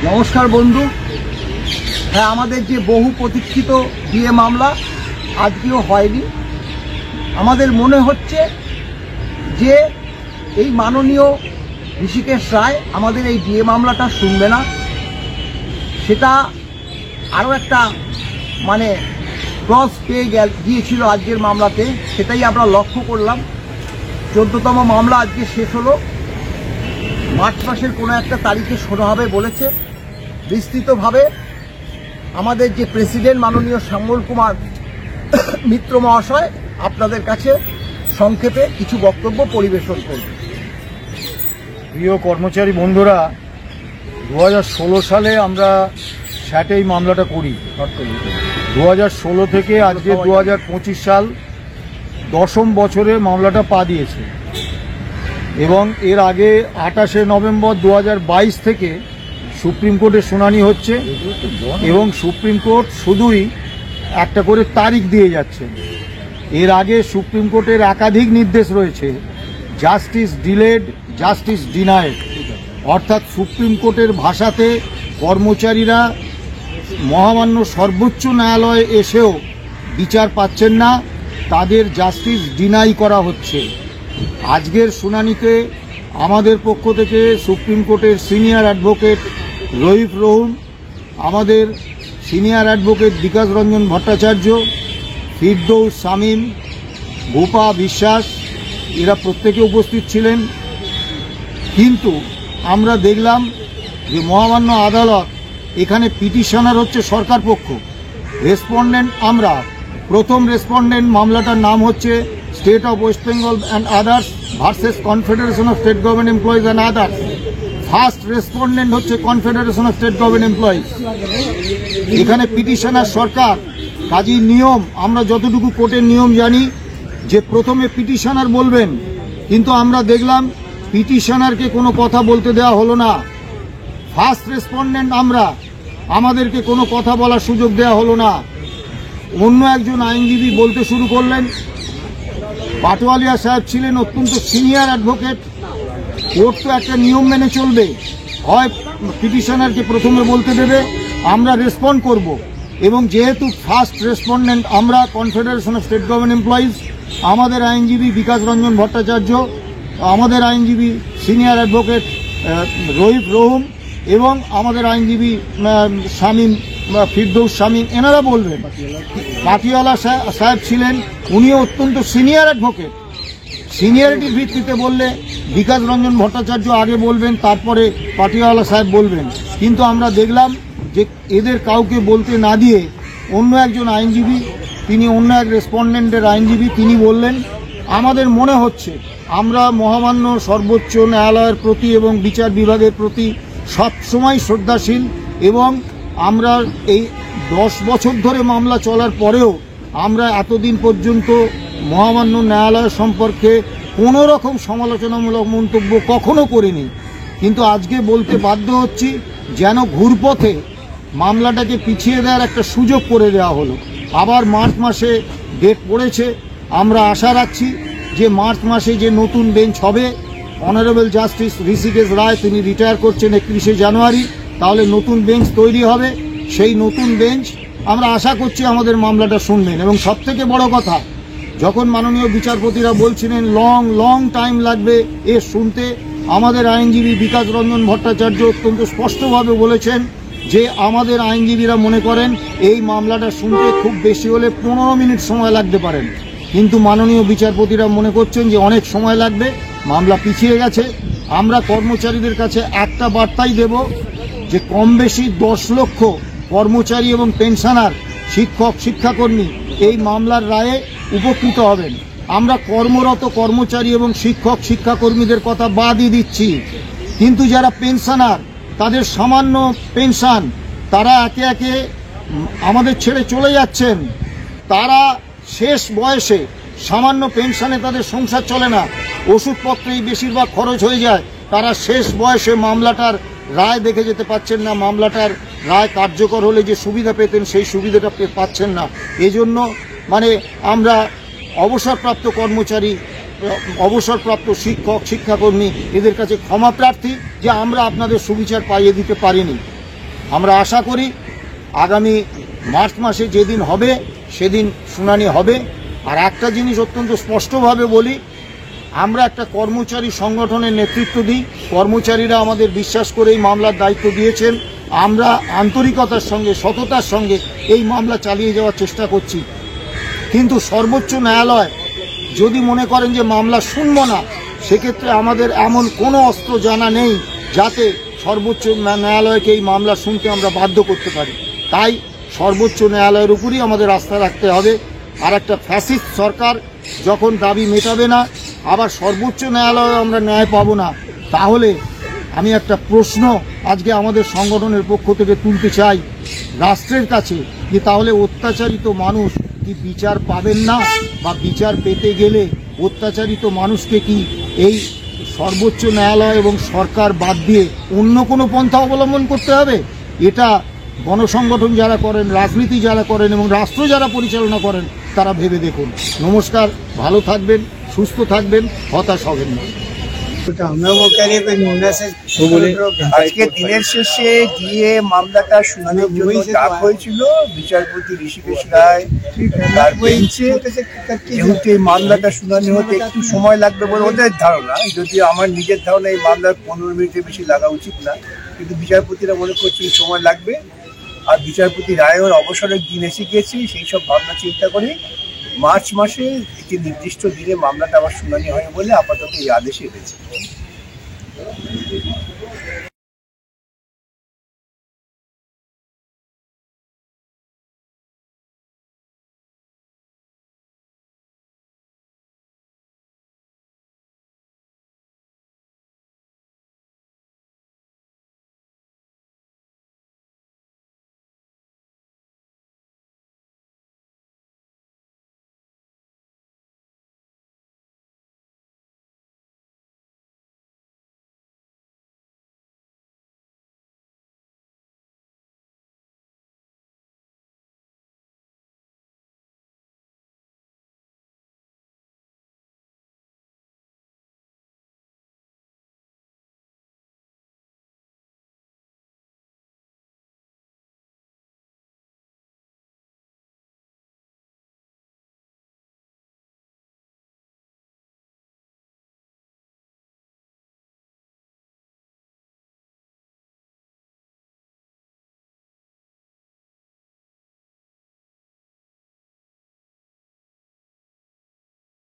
নমস্কার বন্ধু। হ্যাঁ, আমাদের যে বহু প্রতীক্ষিত ডিএ মামলা আজকেও হয়নি। আমাদের মনে হচ্ছে যে এই মাননীয় ঋষিকেশ রায় আমাদের এই ডিএ মামলাটা শুনবে না। সেটা আরও একটা ক্রস পেয়ে গিয়েছিল আজকের মামলাতে, সেটাই আমরা লক্ষ্য করলাম। 14তম মামলা আজকে শেষ হলো। মার্চ মাসের কোনো একটা তারিখে শোনা হবে বলেছে। বিস্তৃতভাবে আমাদের যে প্রেসিডেন্ট মাননীয় শ্যামল কুমার মিত্র মহাশয় আপনাদের কাছে সংক্ষেপে কিছু বক্তব্য পরিবেশন করবেন। প্রিয় কর্মচারী বন্ধুরা, 2016 সালে আমরা স্যাটে এই মামলাটা করি। 2016 থেকে আজকে 2025 সাল 10ম বছরে মামলাটা পা দিয়েছে এবং এর আগে 28শে নভেম্বর 2022 থেকে সুপ্রিম কোর্টে শুনানি হচ্ছে এবং সুপ্রিম কোর্ট শুধুই একটা করে তারিখ দিয়ে যাচ্ছে। এর আগে সুপ্রিম কোর্টের একাধিক নির্দেশ রয়েছে, জাস্টিস ডিলেড, জাস্টিস ডিনাইড। অর্থাৎ সুপ্রিম কোর্টের ভাষাতে কর্মচারীরা মহামান্য সর্বোচ্চ ন্যায়ালয়ে এসেও বিচার পাচ্ছেন না, তাদের জাস্টিস ডিনাই করা হচ্ছে। আজকের শুনানিতে আমাদের পক্ষ থেকে সুপ্রিম কোর্টের সিনিয়র অ্যাডভোকেট রহিফ রহুম, আমাদের সিনিয়র অ্যাডভোকেট বিকাশ রঞ্জন ভট্টাচার্য, ফিরদৌস শামীম, গোপা বিশ্বাস, এরা প্রত্যেকে উপস্থিত ছিলেন। কিন্তু আমরা দেখলাম যে মহামান্য আদালত এখানে পিটিশনার হচ্ছে সরকার পক্ষ, রেসপন্ডেন্ট আমরা। প্রথম রেসপন্ডেন্ট মামলাটার নাম হচ্ছে state of West Bengal and others versus confederation of state government employees and others. First respondent হচ্ছে confederation of state government employees. এখানে পিটিশনার সরকার। কাজেই নিয়ম, আমরা যতটুকু কোর্টের নিয়ম জানি যে প্রথমে পিটিশনার বলবেন, কিন্তু আমরা দেখলাম পিটিশনারকে কোনো কথা বলতে দেওয়া হলো না। ফার্স্ট রেসপন্ডেন্ট আমরা, আমাদেরকে কোনো কথা বলার সুযোগ দেওয়া হলো না। অন্য একজন আইনজীবী বলতে শুরু করলেন। পাটোয়ালিয়া সাহেব ছিলেন অত্যন্ত সিনিয়র অ্যাডভোকেট। কোর্ট তো একটা নিয়ম মেনে চলবে, হয় পিটিশনারকে প্রথমে বলতে দেবে, আমরা রেসপন্ড করব। এবং যেহেতু ফার্স্ট রেসপন্ডেন্ট আমরা, confederation of state government employees, আমাদের আইনজীবী বিকাশ রঞ্জন ভট্টাচার্য, আমাদের আইনজীবী সিনিয়র অ্যাডভোকেট রহিফ রহুম এবং আমাদের আইনজীবী শামীম, ফিরদৌস শামীম, এনারা বলবেন। পাটিয়ালা সাহেব ছিলেন, উনিও অত্যন্ত সিনিয়র অ্যাডভোকেট। সিনিয়রিটির ভিত্তিতে বললে বিকাশ রঞ্জন ভট্টাচার্য আগে বলবেন, তারপরে পাটিয়ালা সাহেব বলবেন। কিন্তু আমরা দেখলাম যে এদের কাউকে বলতে না দিয়ে অন্য একজন আইনজীবী, তিনি অন্য এক রেসপন্ডেন্টের আইনজীবী, তিনি বললেন, আমাদের মনে হচ্ছে আমরা মহামান্য সর্বোচ্চ ন্যায়ালয়ের প্রতি এবং বিচার বিভাগের প্রতি সবসময় শ্রদ্ধাশীল এবং আমরা এই 10 বছর ধরে মামলা চলার পরেও আমরা এতদিন পর্যন্ত মহামান্য ন্যায়ালয় সম্পর্কে কোনো রকম সমালোচনামূলক মন্তব্য কখনো করিনি। কিন্তু আজকে বলতে বাধ্য হচ্ছি, যেন ঘুরপথে মামলাটাকে পিছিয়ে দেওয়ার একটা সুযোগ করে দেওয়া হলো। আবার মার্চ মাসে ডেট পড়েছে। আমরা আশা রাখছি যে মার্চ মাসে যে নতুন বেঞ্চ হবে, অনারেবল জাস্টিস ঋষিকেশ রায় তিনি রিটায়ার করছেন 31শে জানুয়ারি, তাহলে নতুন বেঞ্চ তৈরি হবে। সেই নতুন বেঞ্চ আমরা আশা করছি আমাদের মামলাটা শুনবেন। এবং সবথেকে বড় কথা, যখন মাননীয় বিচারপতিরা বলছিলেন লং টাইম লাগবে এ শুনতে, আমাদের আইনজীবী বিকাশ রঞ্জন ভট্টাচার্য অত্যন্ত স্পষ্টভাবে বলেছেন যে আমাদের আইনজীবীরা মনে করেন এই মামলাটা শুনতে খুব বেশি হলে 15 মিনিট সময় লাগতে পারেন। কিন্তু মাননীয় বিচারপতিরা মনে করছেন যে অনেক সময় লাগবে, মামলা পিছিয়ে গেছে। আমরা কর্মচারীদের কাছে একটা বার্তাই দেব যে কম বেশি 10 লক্ষ কর্মচারী এবং পেনশনার, শিক্ষক, শিক্ষাকর্মী এই মামলার রায়ে উপকৃত হবেন। আমরা কর্মরত কর্মচারী এবং শিক্ষক, শিক্ষাকর্মীদের কথা বাদই দিচ্ছি, কিন্তু যারা পেনশনার, তাদের সামান্য পেনশন, তারা একে একে আমাদের ছেড়ে চলে যাচ্ছেন। তারা শেষ বয়সে সামান্য পেনশনে তাদের সংসার চলে না, ওষুধপত্রেই বেশিরভাগ খরচ হয়ে যায়। তারা শেষ বয়সে মামলাটার রায় দেখে যেতে পাচ্ছেন না, মামলাটার রায় কার্যকর হলে যে সুবিধা পেতেন সেই সুবিধাটা পাচ্ছেন না। এজন্য আমরা অবসরপ্রাপ্ত কর্মচারী, অবসরপ্রাপ্ত শিক্ষক, শিক্ষাকর্মী এদের কাছে ক্ষমা প্রার্থী যে আমরা আপনাদের সুবিচার পাইয়ে দিতে পারিনি। আমরা আশা করি আগামী মার্চ মাসে যেদিন হবে সেদিন শুনানি হবে। আর একটা জিনিস অত্যন্ত স্পষ্টভাবে বলি, আমরা একটা কর্মচারী সংগঠনের নেতৃত্ব দিই, কর্মচারীরা আমাদের বিশ্বাস করে এই মামলার দায়িত্ব দিয়েছেন। আমরা আন্তরিকতার সঙ্গে সততার সঙ্গে এই মামলা চালিয়ে যাওয়ার চেষ্টা করছি। কিন্তু সর্বোচ্চ ন্যায়ালয় যদি মনে করেন যে মামলা শুনব না, সেক্ষেত্রে আমাদের এমন কোনো অস্ত্র জানা নেই যাতে সর্বোচ্চ ন্যায়ালয়কে এই মামলা শুনতে আমরা বাধ্য করতে পারি। তাই সর্বোচ্চ ন্যায়ালয়ের উপরই আমাদের আস্থা রাখতে হবে। আর একটা ফ্যাসিস্ট সরকার যখন দাবি মেটাবে না, আবার সর্বোচ্চ ন্যায়ালয়ে আমরা ন্যায় পাবো না, তাহলে আমি একটা প্রশ্ন আজকে আমাদের সংগঠনের পক্ষ থেকে তুলতে চাই রাষ্ট্রের কাছে, যে তাহলে অত্যাচারিত মানুষ কি বিচার পাবেন না? বা বিচার পেতে গেলে অত্যাচারিত মানুষকে কি এই সর্বোচ্চ ন্যায়ালয় এবং সরকার বাদ দিয়ে অন্য কোনো পন্থা অবলম্বন করতে হবে? এটা গণসংগঠন যারা করেন, রাজনীতি যারা করেন এবং রাষ্ট্র যারা পরিচালনা করেন তারা ভেবে দেখুন। নমস্কার, ভালো থাকবেন, সুস্থ থাকবেন, হতাশ হবেন না। আজকে দিনের শেষে গিয়ে মামলাটা শুনানির জন্য ডাক হয়েছিল বিচারপতি ঋষিকেশ রায় তার বেঞ্চে। যেহেতু এই মামলাটা শুনানি হতে একটু সময় লাগবে বলে ওদের ধারণা, যদিও আমার নিজের ধারণা এই মামলার 15 মিনিটের বেশি লাগা উচিত না, কিন্তু বিচারপতিরা মনে করছে সময় লাগবে। আর বিচারপতি রায়ের অবসরের দিন এসে গিয়েছে, সেই সব ভাবনা চিন্তা করে মার্চ মাসে একটি নির্দিষ্ট দিনে মামলাটা আবার শুনানি হয় বলে আপাতত এই আদেশ এসেছে।